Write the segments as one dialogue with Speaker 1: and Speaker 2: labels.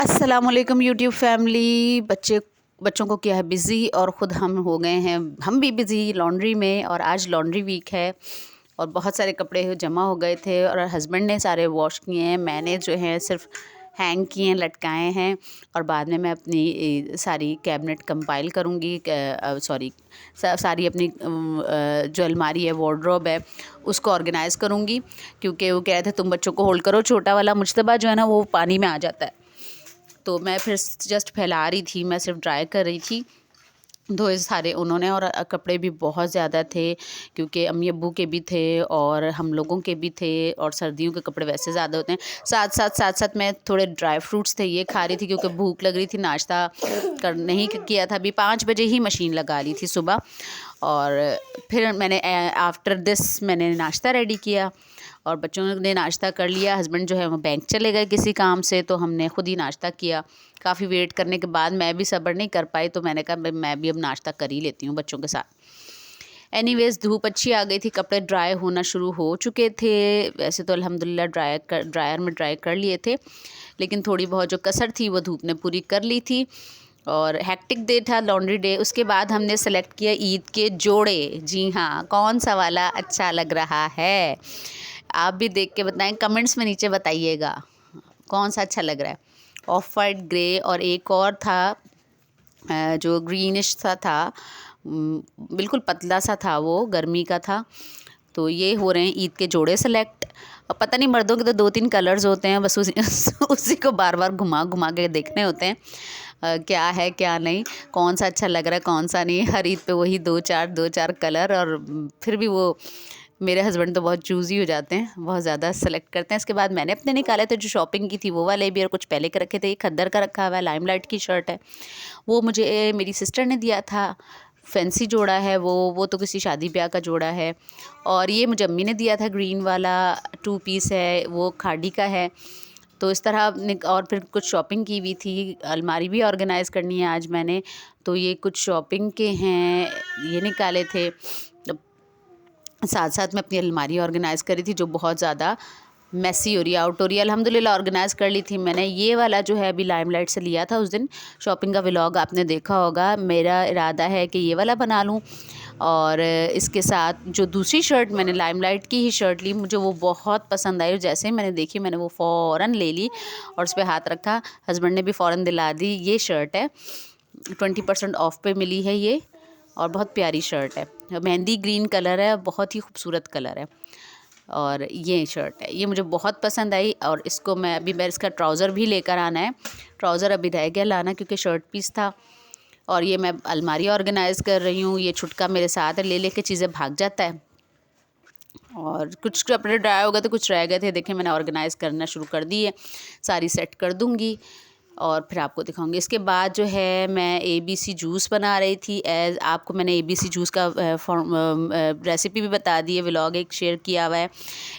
Speaker 1: अस्सलामुअलैकुम YouTube family. बच्चों को किया है बिज़ी और ख़ुद हम हो गए हैं हम भी बिज़ी लॉन्ड्री में। और आज लॉन्ड्री वीक है और बहुत सारे कपड़े जमा हो गए थे और हस्बैंड ने सारे वॉश किए हैं। मैंने जो है सिर्फ हैंग किए हैं, लटकाए हैं। और बाद में मैं अपनी सारी कैबिनेट कंपाइल करूँगी, सारी अपनी जो अलमारी है, वार्डरोब है, उसको ऑर्गेनाइज़ करूँगी। क्योंकि वो कह रहे थे तुम बच्चों को होल्ड करो, छोटा वाला मुश्तबा जो है ना वो पानी में आ जाता है। तो मैं फिर जस्ट फैला रही थी, मैं सिर्फ ड्राई कर रही थी, धोए सारे उन्होंने। और कपड़े भी बहुत ज़्यादा थे क्योंकि अम्मी अब्बू के भी थे और हम लोगों के भी थे, और सर्दियों के कपड़े वैसे ज़्यादा होते हैं। साथ साथ मैं थोड़े ड्राई फ्रूट्स थे, ये खा रही थी क्योंकि भूख लग रही थी। नाश्ता नहीं किया था, अभी 5 बजे ही मशीन लगा ली थी सुबह। और फिर मैंने आफ्टर दिस मैंने नाश्ता रेडी किया और बच्चों ने नाश्ता कर लिया। हस्बैंड जो है वो बैंक चले गए किसी काम से, तो हमने खुद ही नाश्ता किया। काफ़ी वेट करने के बाद मैं भी सब्र नहीं कर पाई, तो मैंने कहा मैं भी अब नाश्ता कर ही लेती हूँ बच्चों के साथ। एनीवेज़ धूप अच्छी आ गई थी, कपड़े ड्राई होना शुरू हो चुके थे। वैसे तो अल्हम्दुलिल्लाह ड्रायर में ड्राई कर लिए थे, लेकिन थोड़ी बहुत जो कसर थी वो धूप ने पूरी कर ली थी। और हेक्टिक डे था, लॉन्ड्री डे। उसके बाद हमने सेलेक्ट किया ईद के जोड़े। जी हाँ, कौन सा वाला अच्छा लग रहा है, आप भी देख के बताएं, कमेंट्स में नीचे बताइएगा कौन सा अच्छा लग रहा है। ऑफ वाइट ग्रे और एक और था जो ग्रीनिश सा था, बिल्कुल पतला सा था, वो गर्मी का था। तो ये हो रहे हैं ईद के जोड़े सेलेक्ट। अब पता नहीं, मर्दों के तो 2-3 कलर्स होते हैं, बस उसी को बार बार घुमा घुमा के देखने होते हैं क्या है क्या नहीं, कौन सा अच्छा लग रहा है कौन सा नहीं। हर ईद पे वही दो चार कलर। और फिर भी वो मेरे हस्बैंड तो बहुत चूज़ी हो जाते हैं, बहुत ज़्यादा सेलेक्ट करते हैं। इसके बाद मैंने अपने निकाले थे जो शॉपिंग की थी, वो वाले भी, और कुछ पहले के रखे थे। एक खद्दर का रखा हुआ है, लाइमलाइट की शर्ट है, वो मुझे मेरी सिस्टर ने दिया था। फैंसी जोड़ा है वो तो किसी शादी ब्याह का जोड़ा है। और ये मुझे अम्मी ने दिया था, ग्रीन वाला 2 पीस है, वो खादी का है। तो इस तरह और फिर कुछ शॉपिंग की हुई थी, अलमारी भी ऑर्गेनाइज़ करनी है आज मैंने, तो ये कुछ शॉपिंग के हैं, ये निकाले थे। साथ साथ मैं अपनी अलमारी ऑर्गेनाइज़ करी थी जो बहुत ज़्यादा मैसी हो रही है, आउट हो रही है। अल्हम्दुलिल्लाह ऑर्गेनाइज़ कर ली थी मैंने। ये वाला जो है अभी लाइमलाइट से लिया था, उस दिन शॉपिंग का व्लॉग आपने देखा होगा। मेरा इरादा है कि ये वाला बना लूँ। और इसके साथ जो दूसरी शर्ट मैंने लाइमलाइट की ही शर्ट ली, मुझे वो बहुत पसंद आई। जैसे ही मैंने देखी मैंने वो फ़ौरन ले ली और उस पर हाथ रखा। हस्बैंड ने भी फ़ौरन दिला दी। ये शर्ट है, 20% ऑफ पे मिली है ये, और बहुत प्यारी शर्ट है, मेहंदी ग्रीन कलर है, बहुत ही खूबसूरत कलर है। और ये शर्ट है, ये मुझे बहुत पसंद आई। और इसको मैं इसका ट्राउज़र भी लेकर आना है, ट्राउज़र अभी रह गया लाना क्योंकि शर्ट पीस था। और ये मैं अलमारी ऑर्गेनाइज़ कर रही हूँ। ये छुटका मेरे साथ है, ले के चीज़ें भाग जाता है। और कुछ कपड़े ड्राई हो गए थे, कुछ रह गए थे, देखिए मैंने ऑर्गेनाइज़ करना शुरू कर दी है, सारी सेट कर दूँगी और फिर आपको दिखाऊंगी। इसके बाद जो है मैं ABC जूस बना रही थी। आपको मैंने ABC जूस का रेसिपी भी बता दी है, व्लॉग एक शेयर किया हुआ है।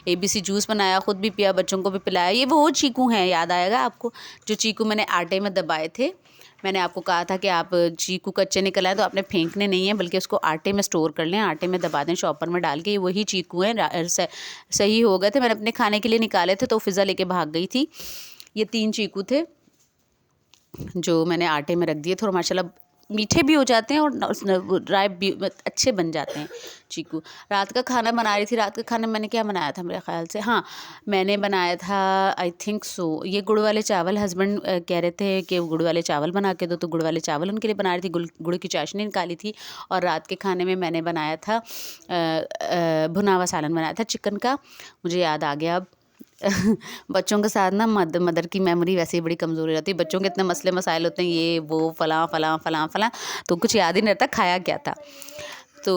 Speaker 1: ABC जूस बनाया, ख़ुद भी पिया, बच्चों को भी पिलाया। ये वो चीकू हैं, याद आएगा आपको, जो चीकू मैंने आटे में दबाए थे। मैंने आपको कहा था कि आप चीकू कच्चे निकल आए तो आपने फेंकने नहीं है, बल्कि उसको आटे में स्टोर कर लें, आटे में दबा दें शॉपर में डाल के। ये वही चीकू हैं, सही हो गए थे। मैंने अपने खाने के लिए निकाले थे तो फ़िज़ा लेके भाग गई थी। ये 3 चीकू थे जो मैंने आटे में रख दिए थे, और माशाल्लाह मीठे भी हो जाते हैं और ड्राई भी अच्छे बन जाते हैं चीकू। रात का खाना बना रही थी। रात का खाना मैंने क्या बनाया था मेरे ख़्याल से, हाँ मैंने बनाया था, आई थिंक सो, ये गुड़ वाले चावल। हस्बैंड कह रहे थे कि गुड़ वाले चावल बना के दो, तो गुड़ वाले चावल उनके लिए बना रही थी, गुड़ की चाशनी निकाली थी। और रात के खाने में मैंने बनाया था भुना हुआ सालन बनाया था चिकन का, मुझे याद आ गया अब। बच्चों के साथ ना मदर की मेमोरी वैसे ही बड़ी कमज़ोर हो जाती है। बच्चों के इतने मसले मसाइल होते हैं, ये वो फ़लाँ फ़लाँ फ़लाँ फ़लाँ, तो कुछ याद ही नहीं रहता खाया क्या था। तो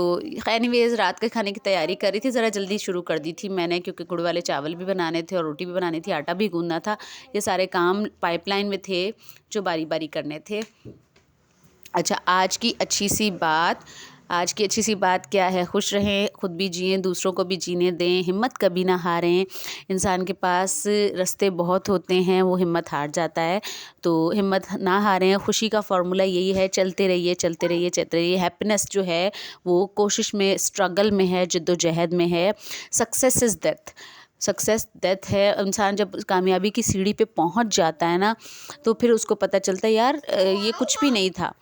Speaker 1: एनीवेज़ रात के खाने की तैयारी कर रही थी, ज़रा जल्दी शुरू कर दी थी मैंने क्योंकि गुड़ वाले चावल भी बनाने थे और रोटी भी बनानी थी, आटा भी गूँदना था। ये सारे काम पाइपलाइन में थे जो बारी बारी करने थे। अच्छा, आज की अच्छी सी बात क्या है, खुश रहें, ख़ुद भी जिएं, दूसरों को भी जीने दें, हिम्मत कभी ना हारें। इंसान के पास रास्ते बहुत होते हैं, वो हिम्मत हार जाता है, तो हिम्मत ना हारें। खुशी का फ़ॉर्मूला यही है, चलते रहिए चलते रहिए चलते रहिए। हैप्पीनेस जो है वो कोशिश में, स्ट्रगल में है, जद्दोजहद में है। Success is death, success death है। इंसान जब कामयाबी की सीढ़ी पे पहुंच जाता है ना, तो फिर उसको पता चलता है यार ये कुछ भी नहीं था।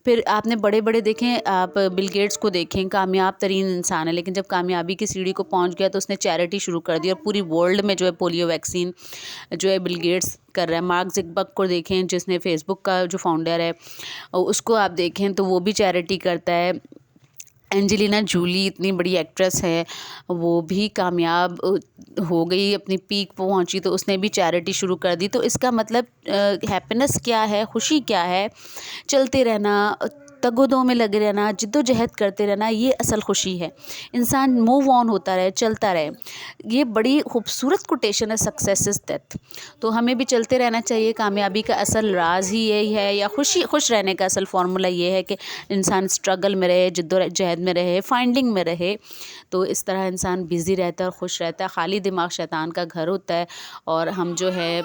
Speaker 1: फिर आपने बड़े बड़े देखें, आप बिल गेट्स को देखें, कामयाब तरीन इंसान है, लेकिन जब कामयाबी की सीढ़ी को पहुंच गया तो उसने चैरिटी शुरू कर दी और पूरी वर्ल्ड में जो है पोलियो वैक्सीन जो है बिल गेट्स कर रहा है। मार्क ज़ुकरबर्ग को देखें, जिसने फेसबुक का जो फाउंडर है, उसको आप देखें तो वो भी चैरिटी करता है। एंजेलिना जूली इतनी बड़ी एक्ट्रेस है, वो भी कामयाब हो गई, अपनी पीक पे पहुंची तो उसने भी चैरिटी शुरू कर दी। तो इसका मतलब हैप्पीनेस क्या है, खुशी क्या है, चलते रहना, तगोदों में लगे रहना, जिद्दोजहद करते रहना, ये असल खुशी है। इंसान मूव ऑन होता रहे, चलता रहे। ये बड़ी खूबसूरत कोटेशन है, सक्सेस इज़ डेथ। तो हमें भी चलते रहना चाहिए। कामयाबी का असल राज ही यही है, या खुश रहने का असल फार्मूला ये है कि इंसान स्ट्रगल में रहे, जिद्दोजहद में रहे, फाइंडिंग में रहे। तो इस तरह इंसान बिज़ी रहता है और खुश रहता है। खाली दिमाग शैतान का घर होता है। और हम जो है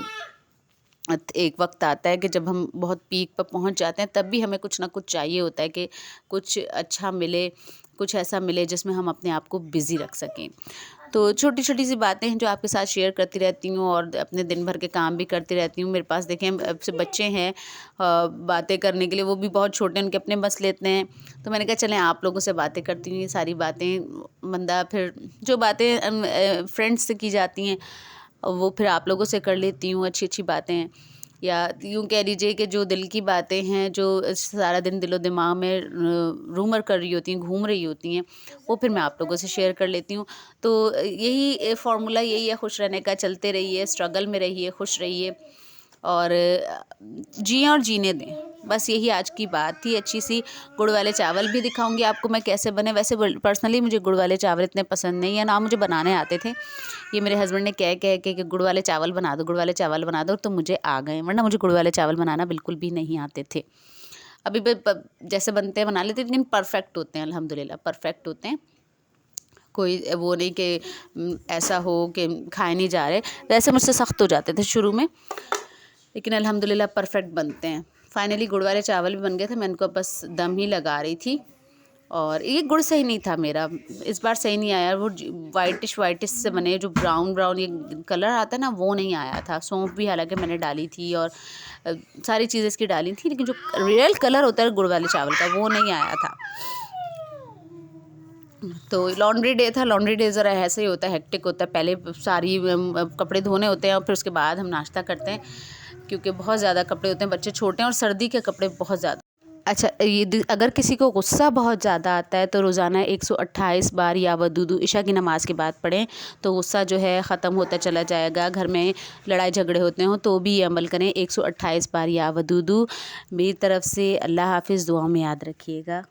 Speaker 1: एक वक्त आता है कि जब हम बहुत पीक पर पहुंच जाते हैं, तब भी हमें कुछ ना कुछ चाहिए होता है कि कुछ अच्छा मिले, कुछ ऐसा मिले जिसमें हम अपने आप को बिज़ी रख सकें। तो छोटी छोटी सी बातें हैं जो आपके साथ शेयर करती रहती हूँ और अपने दिन भर के काम भी करती रहती हूँ। मेरे पास देखें अब से बच्चे हैं बातें करने के लिए, वो भी बहुत छोटे, उनके अपने बस लेते हैं। तो मैंने कहा चलें आप लोगों से बातें करती हूँ। ये सारी बातें बंदा फिर जो बातें फ्रेंड्स से की जाती हैं वो फिर आप लोगों से कर लेती हूँ, अच्छी अच्छी बातें। या यूँ कह लीजिए कि जो दिल की बातें हैं, जो सारा दिन दिलो दिमाग में रूमर कर रही होती हैं, घूम रही होती हैं, वो फिर मैं आप लोगों से शेयर कर लेती हूँ। तो यही फार्मूला यही है खुश रहने का। चलते रहिए, स्ट्रगल में रहिए, खुश रहिए और जिएँ और जीने दें। बस यही आज की बात थी। अच्छी सी गुड़ वाले चावल भी दिखाऊंगी आपको मैं कैसे बने। वैसे पर्सनली मुझे गुड़ वाले चावल इतने पसंद नहीं है, ना मुझे बनाने आते थे। ये मेरे हस्बैंड ने कह कह के कि गुड़ वाले चावल बना दो, गुड़ वाले चावल बना दो, तो मुझे आ गए, वरना मुझे गुड़ वाले चावल बनाना बिल्कुल भी नहीं आते थे। अभी भी जैसे बनते हैं बना लेते, लेकिन परफेक्ट होते हैं, अल्हम्दुलिल्लाह परफेक्ट होते हैं। कोई वो नहीं कि ऐसा हो कि खाए नहीं जा रहे। वैसे मुझसे सख्त हो जाते थे शुरू में, लेकिन अल्हम्दुलिल्लाह परफेक्ट बनते हैं। फाइनली गुड़ वाले चावल भी बन गए थे। मैं इनको बस दम ही लगा रही थी। और ये गुड़ सही नहीं था मेरा, इस बार सही नहीं आया। वो वाइटिश से बने, जो ब्राउन ब्राउन ये कलर आता है ना, वो नहीं आया था। सौंफ भी हालांकि मैंने डाली थी और सारी चीज़ें इसकी डाली थी, लेकिन जो रियल कलर होता है गुड़ वाले चावल का, वो नहीं आया था। तो लॉन्ड्री डे था। लॉन्ड्री डे ज़रा ऐसे ही होता है, हेक्टिक होता है। पहले सारी कपड़े धोने होते हैं और फिर उसके बाद हम नाश्ता करते हैं, क्योंकि बहुत ज़्यादा कपड़े होते हैं, बच्चे छोटे हैं और सर्दी के कपड़े बहुत ज़्यादा। अच्छा, ये अगर किसी को गुस्सा बहुत ज़्यादा आता है तो रोज़ाना 128 बार या वदूदू इशा की नमाज़ के बाद पढ़ें, तो गुस्सा जो है ख़त्म होता चला जाएगा। घर में लड़ाई झगड़े होते हों तो भी ये अमल करें, 128 बार या वदूदू। मेरी तरफ़ से अल्लाह हाफ़िज़, दुआ में याद रखिएगा।